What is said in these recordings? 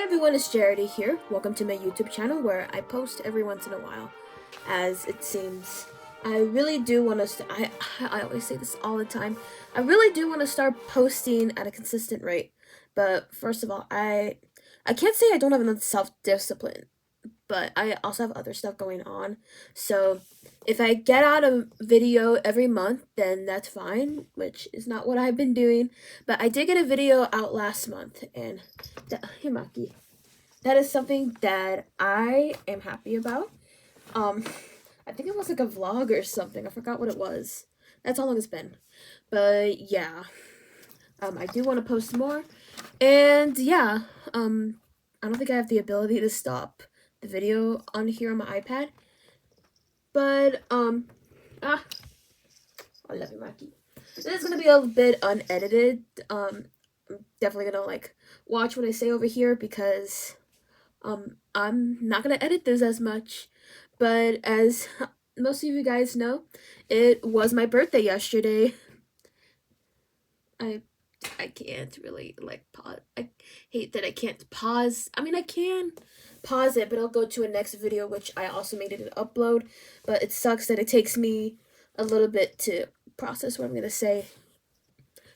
everyone, it's Charity here. Welcome to my YouTube channel where I post every once in a while, as it seems. I really do want to, I always say this all the time, I really do want to start posting at a consistent rate. But first of all, I can't say I don't have enough self-discipline, but I also have other stuff going on. So if I get out a video every month, then that's fine, which is not what I've been doing. But I did get a video out last month, and Himaki, that is something that I am happy about. Um, I think it was like a vlog or something. I forgot what it was. That's how long it's been. But yeah, I do want to post more, and yeah, I don't think I have the ability to stop the video on here on my iPad. But ah, I love you, Maki. This is gonna be a bit unedited. I'm definitely gonna watch what I say over here because I'm not gonna edit this as much. But as most of you guys know, it was my birthday yesterday. I I can't really pause. I hate that I can't pause. I mean, I can pause it, but I'll go to a next video, which I also made it an upload. But it sucks that it takes me a little bit to process what I'm gonna say.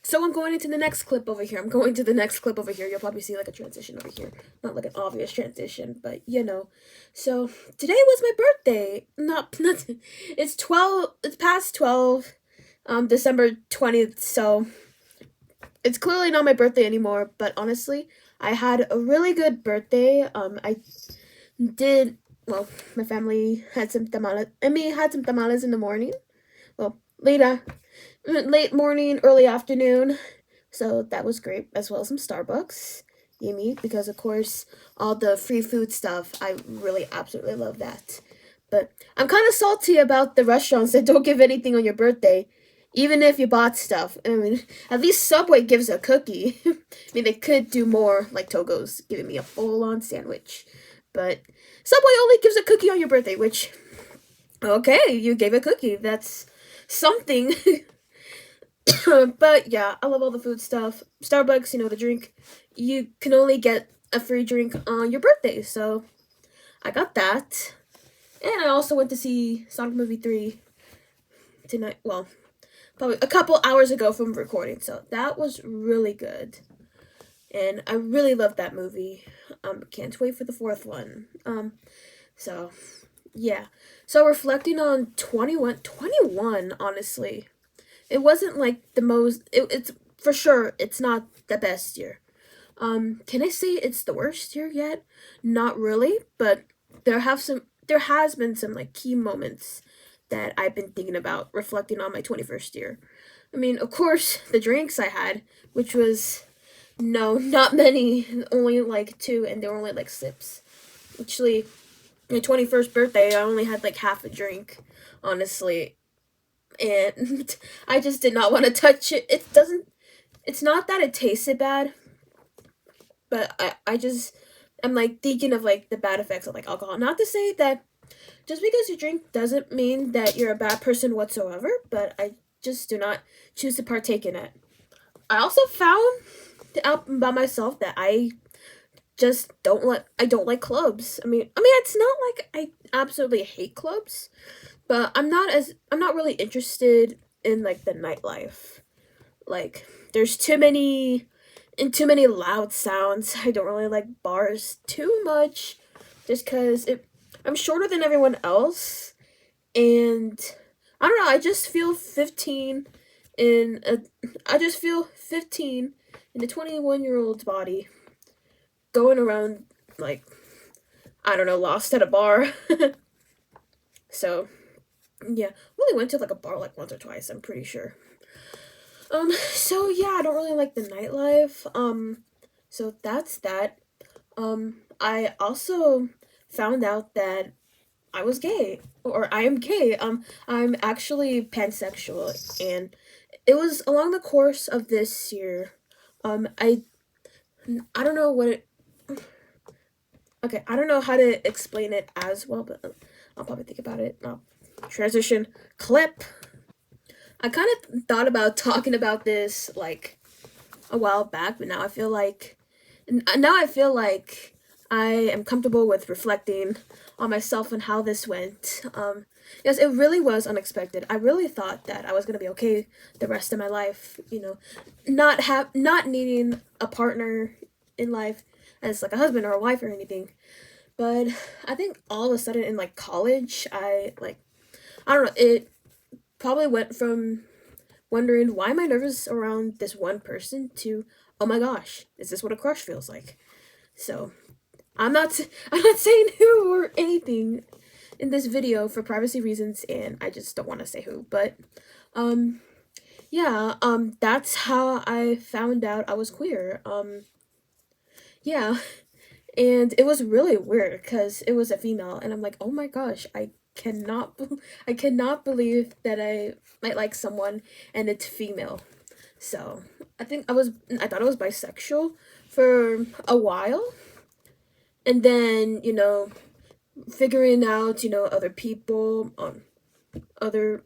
So I'm going into the next clip over here. I'm going to the next clip over here. You'll probably see like a transition over here. Not like an obvious transition, but you know. So today was my birthday. Not it's 12, it's past 12, December 20th, so it's clearly not my birthday anymore, but honestly, I had a really good birthday. I did, well, my family had some tamales, had some tamales in the morning. Well, late morning, early afternoon. So that was great, as well as some Starbucks. Yummy, because of course, all the free food stuff, I really absolutely love that. But I'm kind of salty about the restaurants that don't give anything on your birthday, even if you bought stuff. I mean, at least Subway gives a cookie. I mean, they could do more, like Togo's giving me a full-on sandwich. But Subway only gives a cookie on your birthday, which, okay, you gave a cookie. That's something. But yeah, I love all the food stuff. Starbucks, the drink. You can only get a free drink on your birthday, so I got that. And I also went to see Sonic Movie 3 tonight. Well, probably a couple hours ago from recording, so that was really good. And I really love that movie. Can't wait for the fourth one. So yeah. So reflecting on 21, honestly. It wasn't like the most, it's for sure, it's not the best year. Can I say it's the worst year yet? Not really, but there has been some like key moments that I've been thinking about reflecting on my 21st year. I mean, of course, the drinks I had, which was, no, not many, only like two, and they were only like sips. Actually, my 21st birthday, I only had like half a drink, honestly. And I just did not want to touch it. It's not that it tasted bad, but I'm like thinking of like the bad effects of like alcohol. Not to say that just because you drink doesn't mean that you're a bad person whatsoever, but I just do not choose to partake in it. I also found out by myself that I just I don't like clubs. I mean it's not like I absolutely hate clubs, but I'm not really interested in like the nightlife. Like there's too many loud sounds. I don't really like bars too much just cuz I'm shorter than everyone else, and I don't know, I just feel 15 in a 21-year-old's body going around like, I don't know, lost at a bar. So yeah, we only went to like a bar like once or twice, I'm pretty sure. So yeah, I don't really like the nightlife. So that's that. I also found out that I was gay, or I am gay. I'm actually pansexual, and it was along the course of this year. Um, I I don't know what it. Okay, I don't know how to explain it as well, but I'll probably think about it. Transition clip. I kind of thought about talking about this like a while back, but now I feel like I am comfortable with reflecting on myself and how this went. Yes, it really was unexpected. I really thought that I was gonna be okay the rest of my life. Not needing a partner in life as like a husband or a wife or anything. But I think all of a sudden in like college, I don't know. It probably went from wondering why am I nervous around this one person to oh my gosh, is this what a crush feels like? So I'm not saying who or anything in this video for privacy reasons, and I just don't want to say who. But um, yeah, that's how I found out I was queer. Yeah, and it was really weird because it was a female, and I'm like, oh my gosh, I cannot believe that I might like someone and it's female. So I thought I was bisexual for a while, and then figuring out other people, other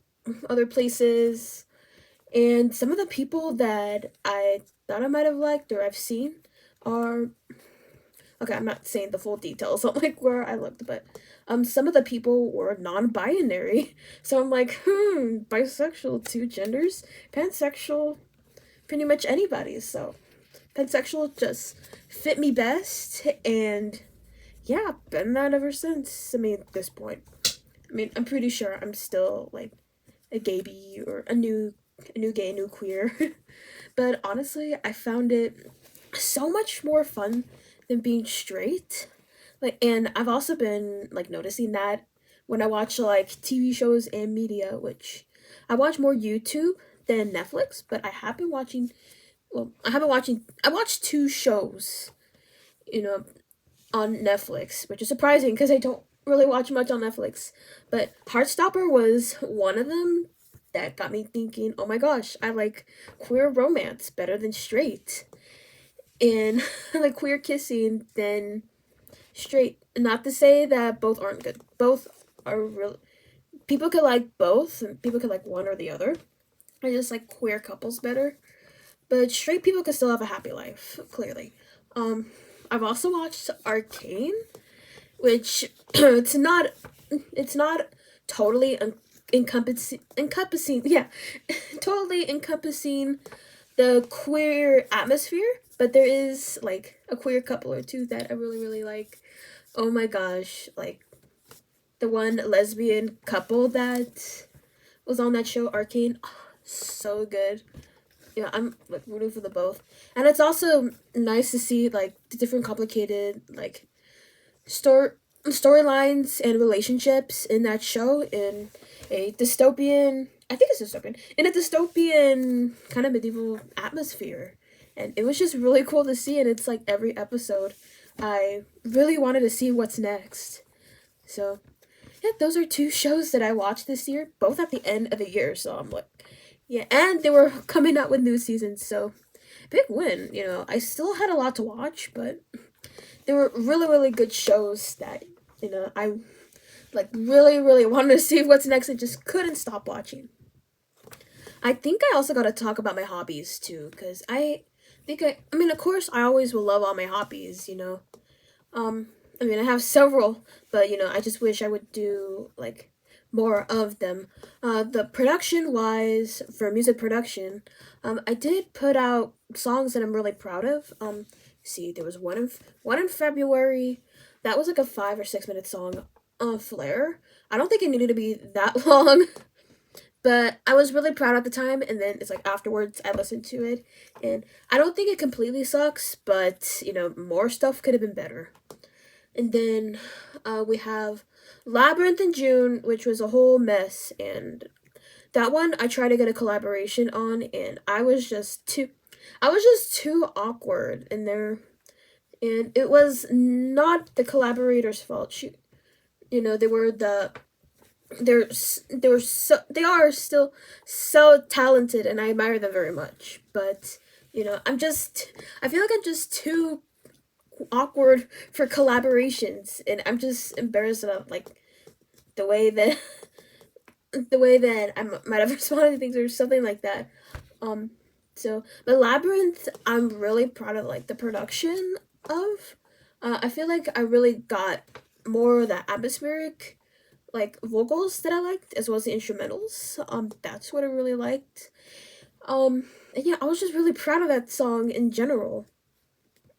other places, and some of the people that I thought I might have liked or I've seen are okay. I'm not saying the full details on like where I looked, but some of the people were non-binary. So I'm like, bisexual, two genders, pansexual, pretty much anybody. So pansexual just fit me best, and yeah, been that ever since. I mean, at this point, I mean, I'm pretty sure I'm still like a gay bee or a new gay, a new queer. But honestly, I found it so much more fun than being straight. Like, and I've also been like noticing that when I watch like TV shows and media, which I watch more YouTube than Netflix, but I have been watching. Well, I haven't watching. I watched two shows, you know, on Netflix, which is surprising because I don't really watch much on Netflix. But Heartstopper was one of them that got me thinking, oh my gosh, I like queer romance better than straight. And I like queer kissing than straight. Not to say that both aren't good. Both are real. People could like both, and people could like one or the other. I just like queer couples better. But straight people could still have a happy life, clearly. Um, I've also watched Arcane, which it's not totally encompassing yeah totally encompassing the queer atmosphere, but there is like a queer couple or two that I really really like. Oh my gosh, like the one lesbian couple that was on that show Arcane, oh, so good. Yeah, I'm like rooting for the both, and it's also nice to see like the different complicated like storylines and relationships in that show in a dystopian. I think it's dystopian in a dystopian kind of medieval atmosphere, and it was just really cool to see. And it's like every episode, I really wanted to see what's next. So yeah, those are two shows that I watched this year, both at the end of the year. So I'm like, yeah, and they were coming out with new seasons, so big win. I still had a lot to watch, but they were really, really good shows that I like really, really wanted to see what's next and just couldn't stop watching. I think I also got to talk about my hobbies too, because I mean, of course, I always will love all my hobbies. I mean, I have several, but I just wish I would do like more of them. The production wise, for music production, I did put out songs that I'm really proud of. See, there was one in February. That was like a 5 or 6 minute song. Flare. I don't think it needed to be that long, but I was really proud at the time. And then it's like afterwards, I listened to it, and I don't think it completely sucks, but more stuff could have been better. And then we have Labyrinth in June, which was a whole mess. And that one I tried to get a collaboration on, and I was just too awkward in there. And it was not the collaborator's fault. They were they are still so talented, and I admire them very much. But I feel like I'm just too awkward for collaborations, and I'm just embarrassed about like the way that the way that I might have responded to things or something like that. Um, but Labyrinth, I'm really proud of like the production of. I feel like I really got more of the atmospheric like vocals that I liked, as well as the instrumentals. That's what I really liked. And yeah, I was just really proud of that song in general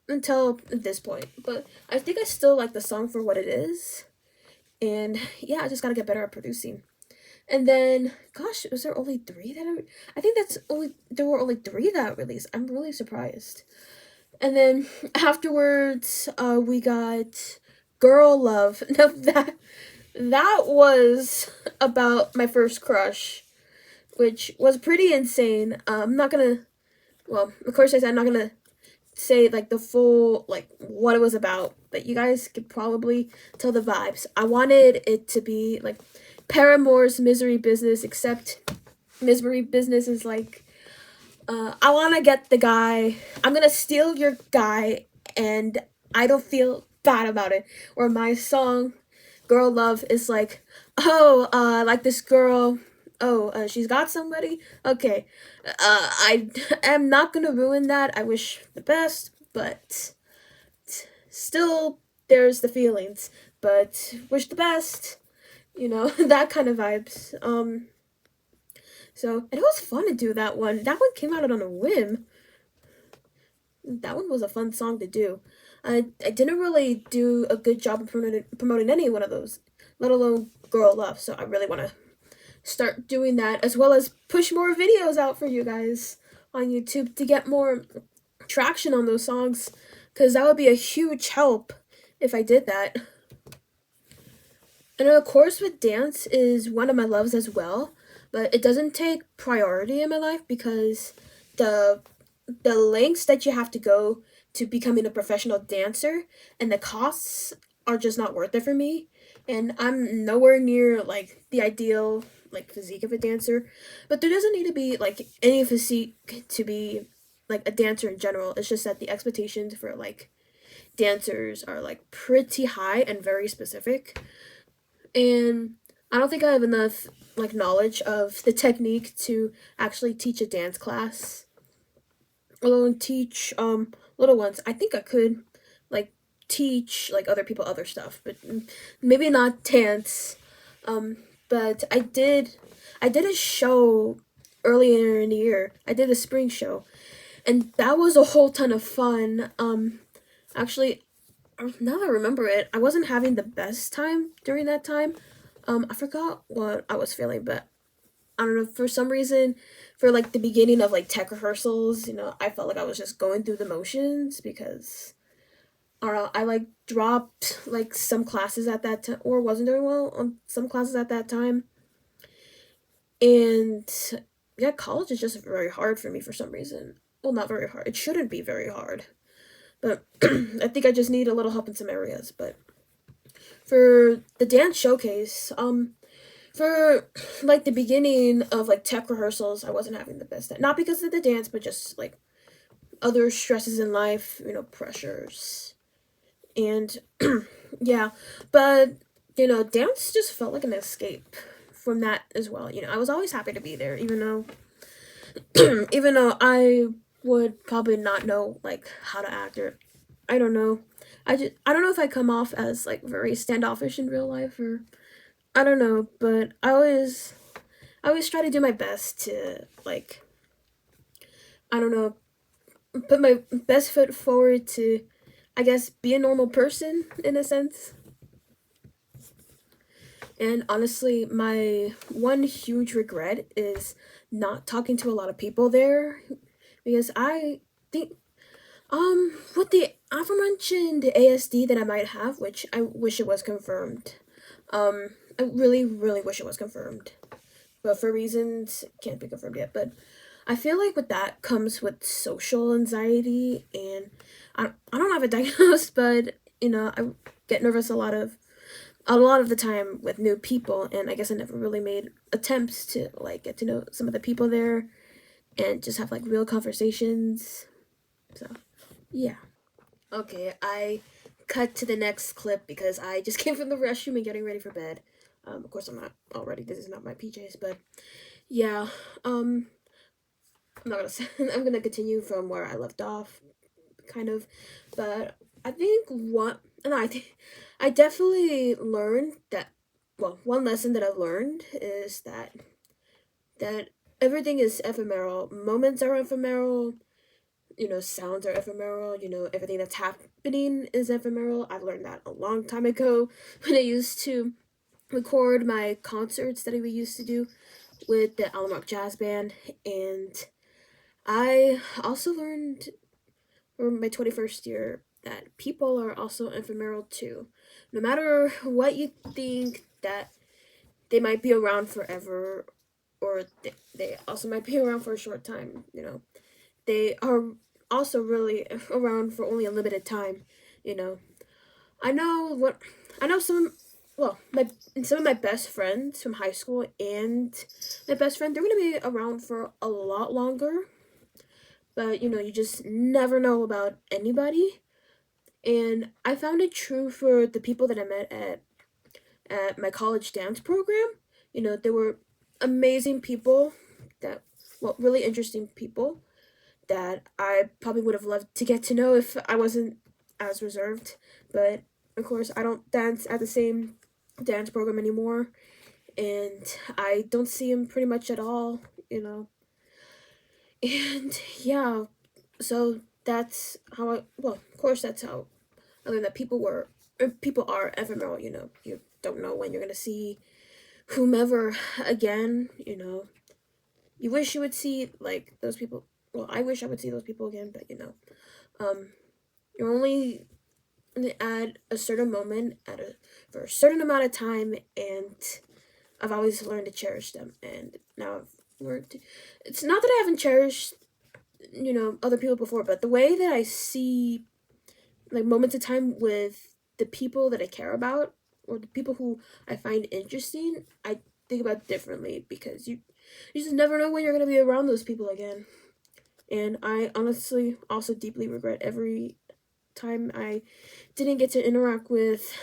until this point. But I think I still like the song for what it is. And yeah, I just gotta get better at producing. And then, gosh, was there only three that I think that's only there were only three that released. I'm really surprised. And then afterwards, we got Girl Love. Now that was about my first crush, which was pretty insane. I'm not gonna. Well, of course, I said I'm not gonna say like the full like what it was about, but you guys could probably tell the vibes. I wanted it to be like Paramore's Misery Business, except Misery Business is like, I want to get the guy. I'm gonna steal your guy, and I don't feel bad about it. Or my song, Girl Love, is like, oh, like this girl. Oh, she's got somebody. Okay, I am not gonna ruin that. I wish the best, but still, there's the feelings. But wish the best. You know that kind of vibes. So, and it was fun to do that one. That one came out on a whim. That one was a fun song to do. I didn't really do a good job of promoting any one of those, let alone Girl Love. So I really want to start doing that, as well as push more videos out for you guys on YouTube to get more traction on those songs, because that would be a huge help if I did that. And of course, with dance is one of my loves as well, but it doesn't take priority in my life because the the lengths that you have to go to becoming a professional dancer and the costs are just not worth it for me. And I'm nowhere near like the ideal like physique of a dancer, but there doesn't need to be like any physique to be like a dancer in general. It's just that the expectations for like dancers are like pretty high and very specific. And I don't think I have enough like knowledge of the technique to actually teach a dance class, alone teach little ones. I think I could like teach like other people other stuff, but maybe not dance. Um, but I did a show earlier in the year. I did a spring show, and that was a whole ton of fun. Actually, now that I remember it, I wasn't having the best time during that time. I forgot what I was feeling, but I don't know, for some reason, for like the beginning of like tech rehearsals, I felt like I was just going through the motions because I don't know, I like dropped like some classes at that time or wasn't doing well on some classes at that time. And yeah, college is just very hard for me for some reason. Well, not very hard. It shouldn't be very hard. But I think I just need a little help in some areas. But for the dance showcase, for like the beginning of like tech rehearsals, I wasn't having the best time. Not because of the dance, but just like other stresses in life, pressures. And yeah, but dance just felt like an escape from that as well. I was always happy to be there, even though even though I would probably not know like how to act, or I don't know. I don't know if I come off as like very standoffish in real life, or I don't know, but I always try to do my best to like, I don't know, put my best foot forward to, I guess, be a normal person in a sense. And honestly, my one huge regret is not talking to a lot of people there, because I think with the aforementioned ASD that I might have, which I wish it was confirmed. I really really wish it was confirmed, but for reasons can't be confirmed yet. But I feel like with that comes with social anxiety, and I don't have it diagnosed, but I get nervous a lot of the time with new people, and I guess I never really made attempts to like get to know some of the people there and just have like real conversations. So yeah. Okay, I cut to the next clip because I just came from the restroom and getting ready for bed. Of course I'm not already. This is not my PJs, but yeah. I'm not gonna say, I'm gonna continue from where I left off, kind of, but I think what, no, I think I definitely learned that. Well, one lesson that I've learned is that everything is ephemeral. Moments are ephemeral. Sounds are ephemeral. Everything that's happening is ephemeral. I've learned that a long time ago when I used to record my concerts that we used to do with the Alamo Rock Jazz Band, and I also learned from my 21st year that people are also ephemeral too. No matter what you think that they might be around forever, or they also might be around for a short time, they are also really around for only a limited time, you know. I know what I know some of my best friends from high school and my best friend, they're gonna be around for a lot longer, but you just never know about anybody. And I found it true for the people that I met at my college dance program. There were amazing people really interesting people that I probably would have loved to get to know if I wasn't as reserved. But of course, I don't dance at the same dance program anymore, and I don't see him pretty much at all, you know. And yeah, so that's how of course, that's how I learned that people are ephemeral. You don't know when you're gonna see whomever again. You wish you would see like those people. Well, I wish I would see those people again, but um, you're only at a certain moment for a certain amount of time, and I've always learned to cherish them, and now I've learned. It's not that I haven't cherished other people before, but the way that I see like moments of time with the people that I care about or the people who I find interesting, I think about differently because you just never know when you're gonna be around those people again. And I honestly also deeply regret every time I didn't get to interact with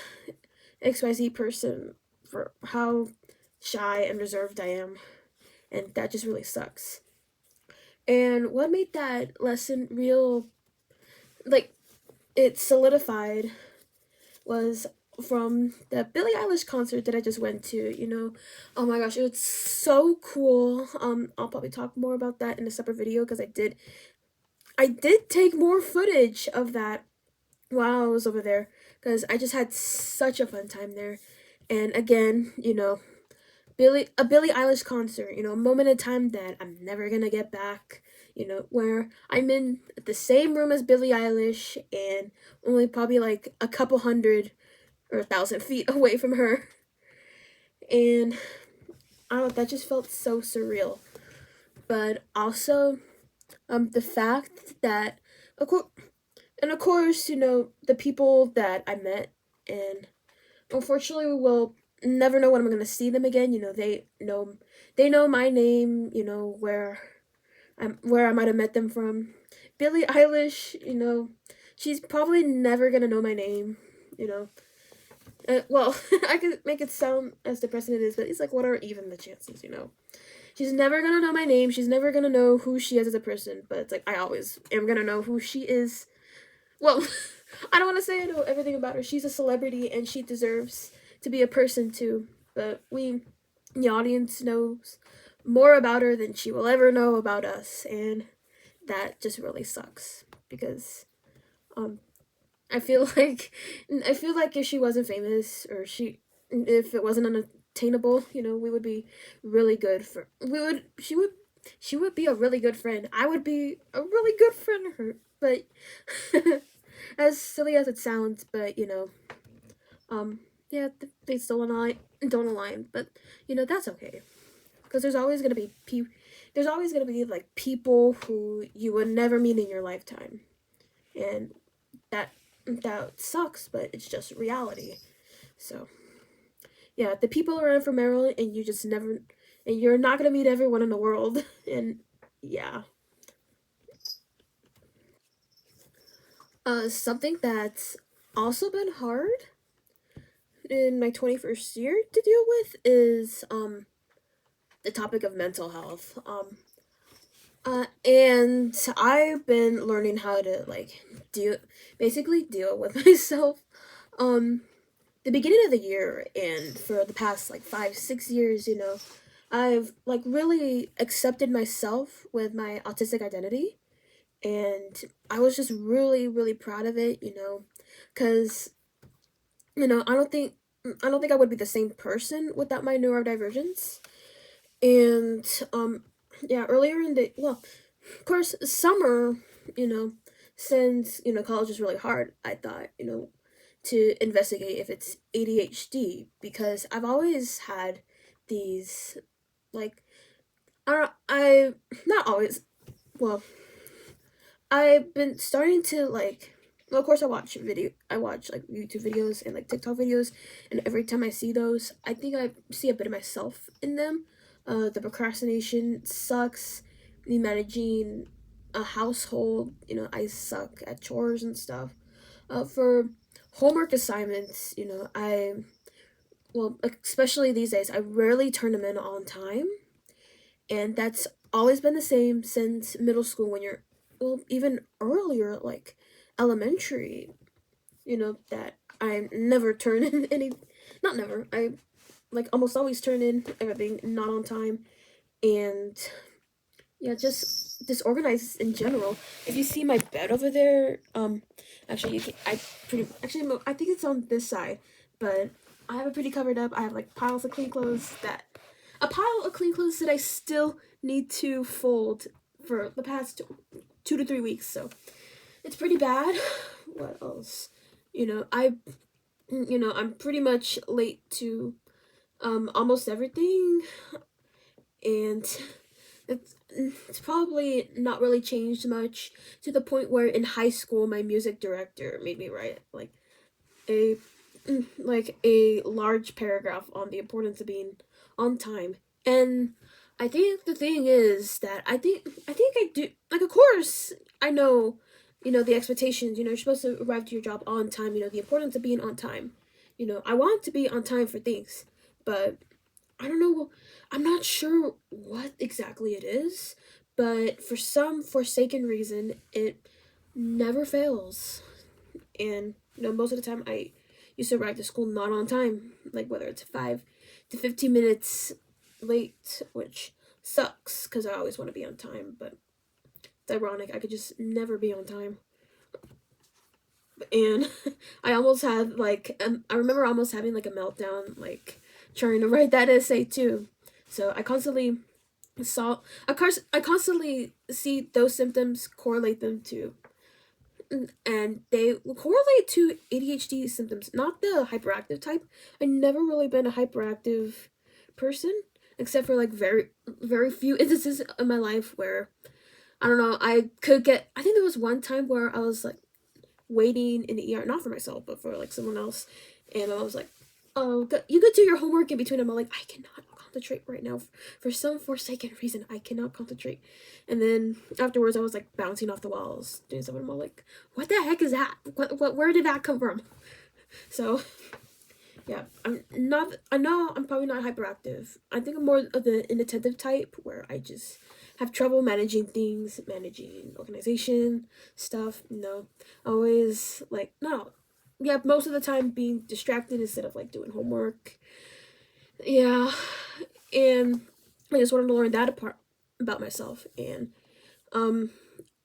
XYZ person for how shy and reserved I am. And that just really sucks. And what made that lesson real, like, it solidified was from the Billie Eilish concert that I just went to. Oh my gosh, it was so cool. I'll probably talk more about that in a separate video because I did take more footage of that while I was over there because I just had such a fun time there. And again, a Billie Eilish concert, a moment in time that I'm never gonna get back. Where I'm in the same room as Billie Eilish and only probably like a couple hundred or 1,000 feet away from her. And I don't know, that just felt so surreal. But also, the fact that, of course, and of course, the people that I met, and unfortunately, will never know when I'm gonna see them again. They know my name. Where I might have met them from. Billie Eilish, she's probably never gonna know my name. You know, well, I could make it sound as depressing as it is, but it's like, what are even the chances? She's never gonna know my name. She's never gonna know who she is as a person. But it's like I always am gonna know who she is. Well, I don't want to say I know everything about her. She's a celebrity and she deserves to be a person too. But the audience, knows more about her than she will ever know about us, and that just really sucks because um I feel like if she wasn't famous or if it wasn't unattainable, we would be really good for we would she would be a really good friend. I would be a really good friend to her. But as silly as it sounds, but um yeah, they still don't align, but that's okay because there's always gonna be like people who you would never meet in your lifetime, and that that sucks, but it's just reality. So yeah, the people are in for Maryland, and you're not gonna meet everyone in the world, and yeah. Something that's also been hard in my 21st year to deal with is the topic of mental health. And I've been learning how to like deal, basically deal with myself. Um, the beginning of the year and for the past like 5 6 years, I've like really accepted myself with my autistic identity, and I was just really really proud of it, because I don't think I would be the same person without my neurodivergence. And yeah, earlier in the well, of course, summer, you know, since college is really hard, I thought to investigate if it's ADHD, because I've always had these like I not always, well, I've been starting to like, well, of course I watch like YouTube videos and like TikTok videos, and every time I see those, I think I see a bit of myself in them. The procrastination sucks, me managing a household, I suck at chores and stuff. For homework assignments, well, especially these days, I rarely turn them in on time, and that's always been the same since middle school, when you're, well, even earlier, like elementary, that I never turn in any, not never, I like almost always turn in everything not on time. And yeah, just disorganized in general. If you see my bed over there, actually, I think it's on this side, but I have it pretty covered up. I have like piles of clean clothes that, a pile of clean clothes that I still need to fold for the past 2 to 3 weeks. So it's pretty bad. What else? I'm pretty much late to almost everything, and it's probably not really changed much, to the point where in high school my music director made me write a a large paragraph on the importance of being on time. And I think the thing is that I think I do, like, of course I know, the expectations, you're supposed to arrive to your job on time, the importance of being on time. I want to be on time for things, but I don't know. I'm not sure what exactly it is, but for some forsaken reason, it never fails. And most of the time, I used to arrive to school not on time, like whether it's 5 to 15 minutes late, which sucks because I always want to be on time. But it's ironic, I could just never be on time. And I almost had I remember almost having like a meltdown, like trying to write that essay too. So I constantly see those symptoms, correlate them to, and they correlate to ADHD symptoms, not the hyperactive type. I never really been a hyperactive person, except for like very very few instances in my life where, I don't know, I could get. I think there was one time where I was like waiting in the ER, not for myself, but for like someone else. And I was like, "Oh, you could do your homework in between." I'm like, I cannot concentrate right now. For some forsaken reason, I cannot concentrate. And then afterwards, I was like bouncing off the walls, doing something. I'm like, what the heck is that? Where did that come from? So, yeah, I'm not. I know I'm probably not hyperactive. I think I'm more of the inattentive type, where I just have trouble managing things, managing organization stuff. Always like, no, yeah, most of the time being distracted instead of like doing homework. Yeah, and I just wanted to learn that apart about myself. And um,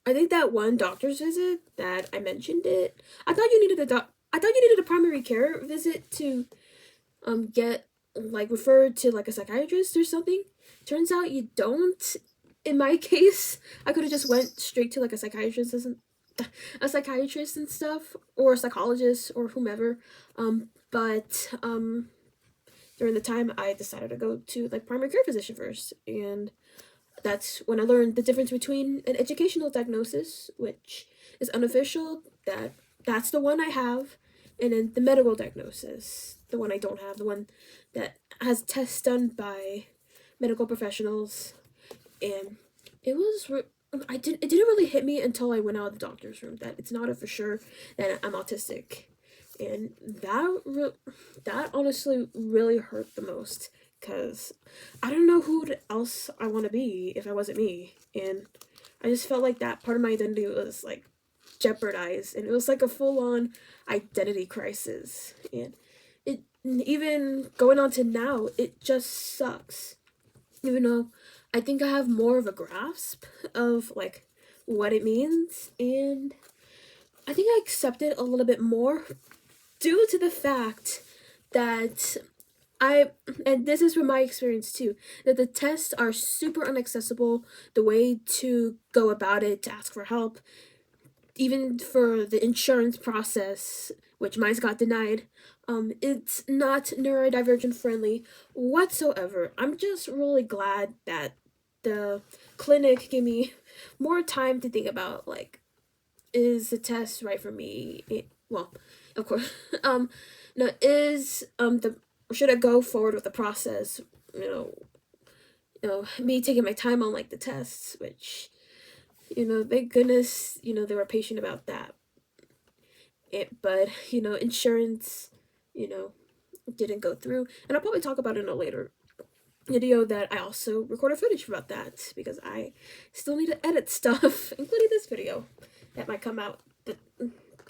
I think that one doctor's visit that I mentioned it. I thought you needed a primary care visit to get like referred to like a psychiatrist or something. Turns out you don't. In my case, I could have just went straight to like a psychiatrist and stuff, or a psychologist or whomever. But during the time, I decided to go to like primary care physician first, and that's when I learned the difference between an educational diagnosis, which is unofficial, that's the one I have, and then the medical diagnosis, the one I don't have, the one that has tests done by medical professionals. And it was it didn't really hit me until I went out of the doctor's room that it's not a for sure that I'm autistic. And that honestly really hurt the most, because I don't know who else I want to be if I wasn't me. And I just felt like that part of my identity was like jeopardized, and it was like a full-on identity crisis. And it, even going on to now, it just sucks, even though I think I have more of a grasp of like what it means, and I think I accept it a little bit more due to the fact that I, and this is from my experience too, that the tests are super inaccessible. The way to go about it, to ask for help, even for the insurance process, which mine's got denied, it's not neurodivergent friendly whatsoever. I'm just really glad that the clinic gave me more time to think about, like, is the test right for me? Well, of course, no, is the should I go forward with the process? Me taking my time on like the tests, which, thank goodness, they were patient about that. But insurance, you know, didn't go through, and I'll probably talk about it in a later video that I also recorded footage about that because I still need to edit stuff, including this video that might come out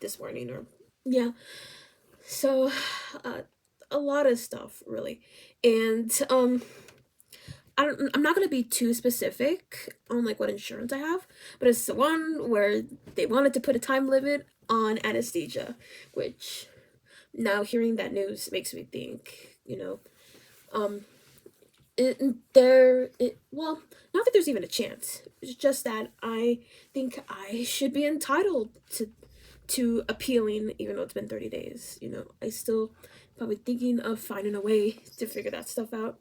this morning or yeah. So, a lot of stuff really, and I'm not gonna be too specific on like what insurance I have, but it's the one where they wanted to put a time limit on anesthesia, which now hearing that news makes me think, um, well, not that there's even a chance. It's just that I think I should be entitled to appealing, even though it's been 30 days. I still probably thinking of finding a way to figure that stuff out.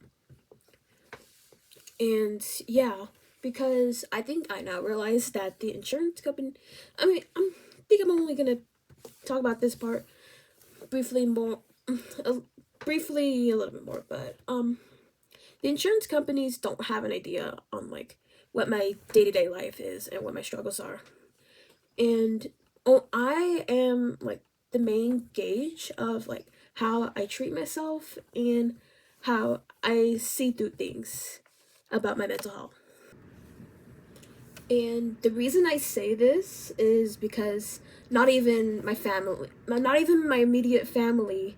And yeah, because I think I now realize that the insurance company, I mean, think I'm only gonna talk about this part briefly more, briefly a little bit more, but the insurance companies don't have an idea on like what my day-to-day life is and what my struggles are. And I am like the main gauge of like how I treat myself and how I see through things about my mental health. And the reason I say this is because not even my family, not even my immediate family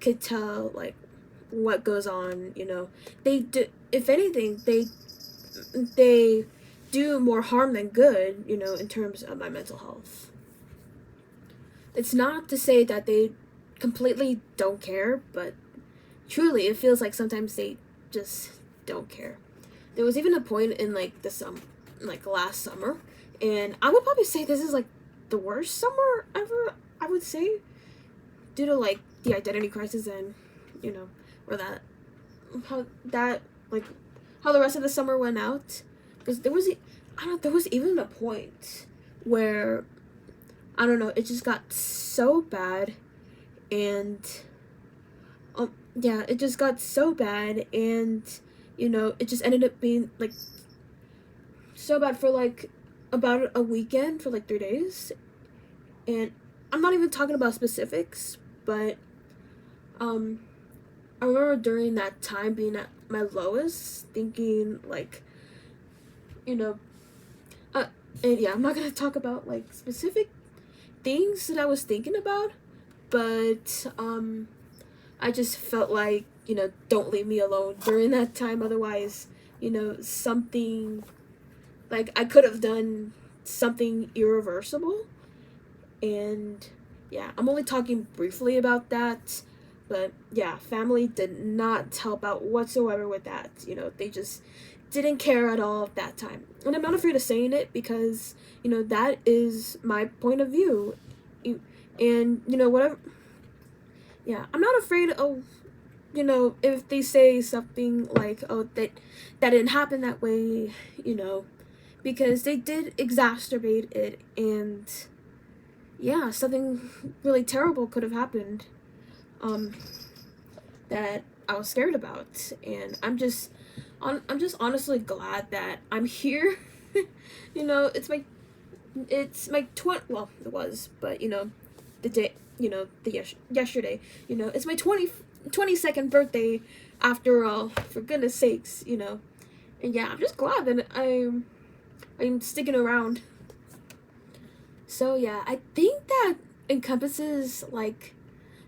could tell like what goes on. They do, if anything, they do more harm than good, in terms of my mental health. It's not to say that they completely don't care, but truly it feels like sometimes they just don't care. There was even a point in like like last summer, and I would probably say this is like the worst summer ever, I would say, due to like the identity crisis and or that how that like how the rest of the summer went out, because there was even a point where I don't know, it just got so bad, and yeah, it just got so bad, and it just ended up being like so bad for like about a weekend, for like 3 days. And I'm not even talking about specifics, but I remember during that time being at my lowest, thinking like, you know and yeah, I'm not gonna talk about like specific things that I was thinking about, but I just felt like, don't leave me alone during that time, otherwise, something, like I could have done something irreversible. And yeah, I'm only talking briefly about that, but yeah, family did not help out whatsoever with that. They just didn't care at all at that time. And I'm not afraid of saying it because, that is my point of view. And, whatever. Yeah, I'm not afraid of, if they say something like, oh, that didn't happen that way, because they did exacerbate it, and yeah, something really terrible could have happened, that I was scared about. And I'm just honestly glad that I'm here. It's my well, it was, but the day, yesterday, it's my 22nd birthday after all, for goodness sakes. And yeah, I'm just glad that I'm sticking around. So yeah, I think that encompasses like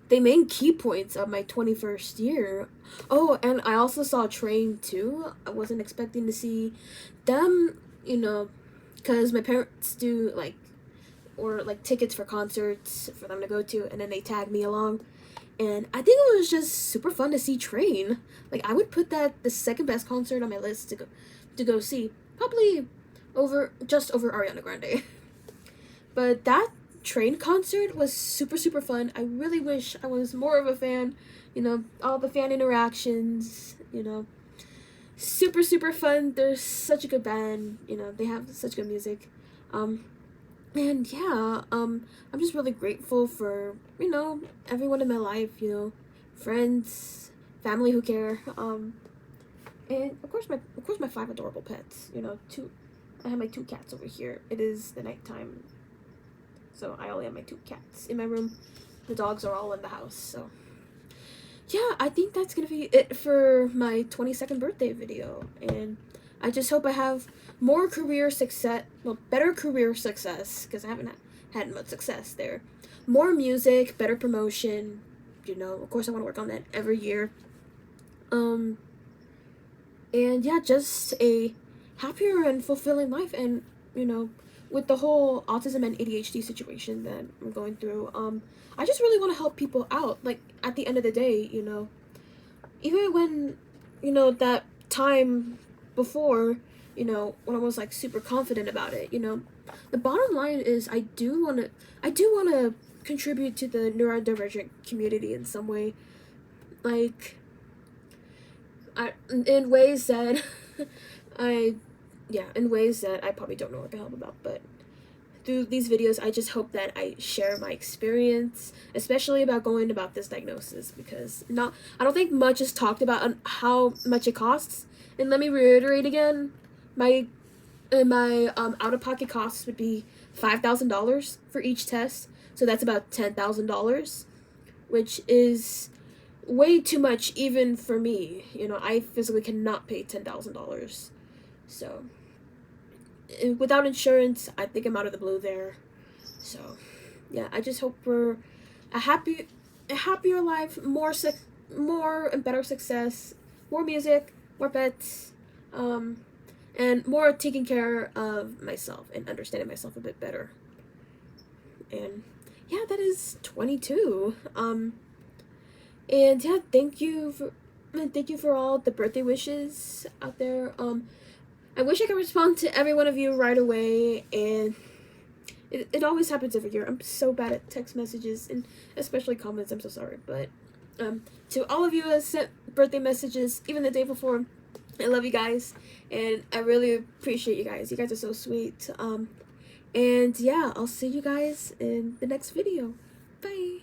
the main key points of my 21st year. Oh, and I also saw Train too. I wasn't expecting to see them, because my parents do like or like tickets for concerts for them to go to, and then they tag me along. And I think it was just super fun to see Train. Like I would put that the second best concert on my list to go see, probably over Ariana Grande. But that Train concert was super super fun. I really wish I was more of a fan. All the fan interactions. Super super fun. They're such a good band. They have such good music. And yeah, I'm just really grateful for everyone in my life. Friends, family who care. And of course my 5 adorable pets. Two. I have my 2 cats over here. It is the nighttime, so I only have my 2 cats in my room. The dogs are all in the house. So yeah, I think that's gonna be it for my 22nd birthday video, and I just hope I have more career success, well, better career success, because I haven't had much success there. More music, better promotion. Of course, I want to work on that every year. Um, and yeah, just a happier and fulfilling life, and with the whole autism and ADHD situation that I'm going through, I just really want to help people out. Like at the end of the day, even when that time before, when I was like super confident about it, the bottom line is I do want to contribute to the neurodivergent community in some way, like in ways that I in ways that I probably don't know what to help about, but through these videos, I just hope that I share my experience, especially about going about this diagnosis, because I don't think much is talked about on how much it costs. And let me reiterate again, my out of pocket costs would be $5,000 for each test, so that's about $10,000, which is way too much even for me. I physically cannot pay $10,000, so. Without insurance, I think I'm out of the blue there. So, yeah, I just hope for a happier life, more and better success, more music, more pets, and more taking care of myself and understanding myself a bit better. And yeah, that is 22. And yeah, thank you for all the birthday wishes out there. I wish I could respond to every one of you right away, and it always happens every year. I'm so bad at text messages, and especially comments. I'm so sorry. But to all of you who sent birthday messages, even the day before, I love you guys, and I really appreciate you guys. You guys are so sweet. And yeah, I'll see you guys in the next video. Bye!